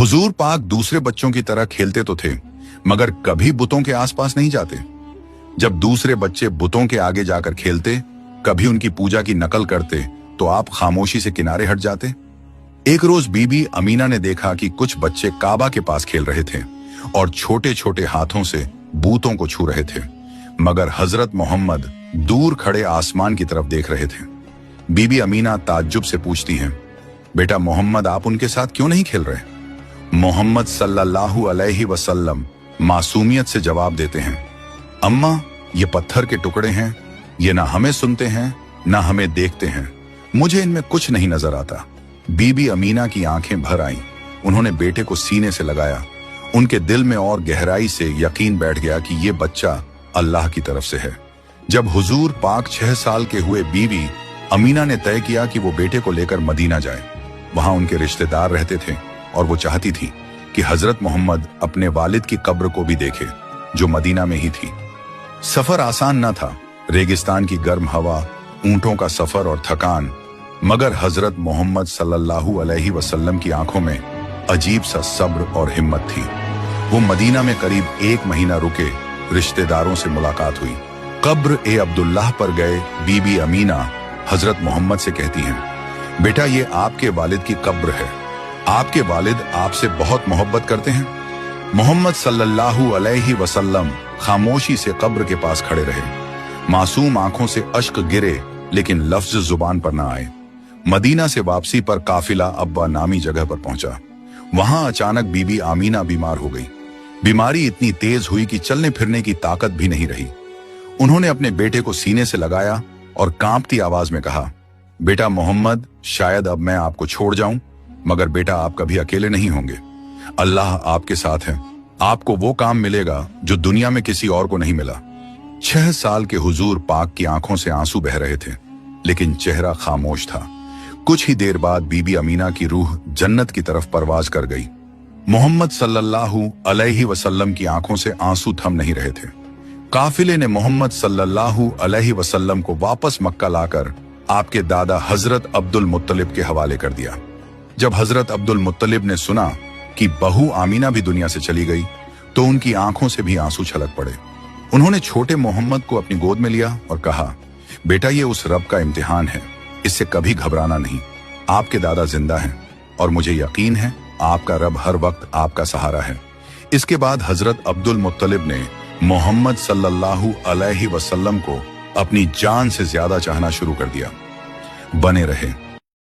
हुजूर पाक दूसरे बच्चों की तरह खेलते तो थे, मगर कभी बुतों के आसपास नहीं जाते। जब दूसरे बच्चे बुतों के आगे जाकर खेलते, कभी उनकी पूजा की नकल करते, तो आप खामोशी से किनारे हट जाते। एक रोज बीबी अमीना ने देखा कि कुछ बच्चे काबा के पास खेल रहे थे और छोटे छोटे हाथों से बूतों को छू रहे थे, मगर हजरत मोहम्मद दूर खड़े आसमान की तरफ देख रहे थे। बीबी अमीना ताज्जुब से पूछती हैं, बेटा मोहम्मद, आप उनके साथ क्यों नहीं खेल रहे? मोहम्मद सल्लल्लाहु अलैहि वसल्लम मासूमियत से जवाब देते हैं, अम्मा, ये पत्थर के टुकड़े हैं, ये ना हमें सुनते हैं ना हमें देखते हैं, मुझे इनमें कुछ नहीं नजर आता। बीबी अमीना की आंखें भर आईं। उन्होंने बेटे को सीने से लगाया। उनके दिल में और गहराई से यकीन बैठ गया कि ये बच्चा अल्लाह की तरफ से है। जब हुजूर पाक 6 साल के हुए, बीबी अमीना ने तय किया कि वो बेटे को लेकर मदीना जाए। वहां उनके रिश्तेदार रहते थे और वो चाहती थी कि हजरत मोहम्मद अपने वालिद की कब्र को भी देखे, जो मदीना में ही थी। सफर आसान न था, रेगिस्तान की गर्म हवा, ऊंटों का सफर और थकान, मगर हजरत मोहम्मद सल्लल्लाहु अलैहि वसल्लम की आंखों में अजीब सा सब्र और हिम्मत थी। वो मदीना में करीब 1 महीना रुके। रिश्तेदारों से मुलाकात हुई। कब्र ए अब्दुल्लाह पर गए। बीबी अमीना हजरत मोहम्मद से कहती हैं, बेटा, ये आपके वालिद की कब्र है। आपके वालिद आपसे बहुत मोहब्बत करते हैं। मोहम्मद सल्लल्लाहु अलैहि वसल्लम खामोशी से कब्र के पास खड़े रहे। मासूम आंखों से अश्क गिरे, लेकिन लफ्ज जुबान पर ना आए। मदीना से वापसी पर काफिला अब्बा नामी जगह पर पहुंचा। वहां अचानक बीबी आमीना बीमार हो गई। बीमारी इतनी तेज हुई कि चलने फिरने की ताकत भी नहीं रही। उन्होंने अपने बेटे को सीने से लगाया और कांपती आवाज में कहा, बेटा मोहम्मद, शायद अब मैं आपको छोड़ जाऊं, मगर बेटा, आप कभी अकेले नहीं होंगे। अल्लाह आपके साथ है। आपको वो काम मिलेगा जो दुनिया में किसी और को नहीं मिला। 6 साल के हुजूर पाक की आंखों से आंसू बह रहे थे, लेकिन चेहरा खामोश था। कुछ ही देर बाद बीबी अमीना की रूह जन्नत की तरफ परवाज कर गई। मोहम्मद सल्लल्लाहु अलैहि वसल्लम की आंखों से आंसू थम नहीं रहे थे। काफिले ने मोहम्मद सल्लल्लाहु अलैहि वसल्लम को वापस मक्का लाकर आपके दादा हजरत अब्दुल मुत्तलिब के हवाले कर दिया। जब हजरत अब्दुल मुत्तलिब ने सुना कि बहू आमीना भी दुनिया से चली गई, तो उनकी आंखों से भी आंसू छलक पड़े। उन्होंने छोटे मोहम्मद को अपनी गोद में लिया और कहा, बेटा, ये उस रब का इम्तिहान है, इससे कभी घबराना नहीं। आपके दादा जिंदा हैं और मुझे यकीन है आपका रब हर वक्त आपका सहारा है। इसके बाद हजरत अब्दुल मुत्तलिब ने मोहम्मद सल्लल्लाहु अलैहि वसल्लम को अपनी जान से ज्यादा चाहना शुरू कर दिया। बने रहे।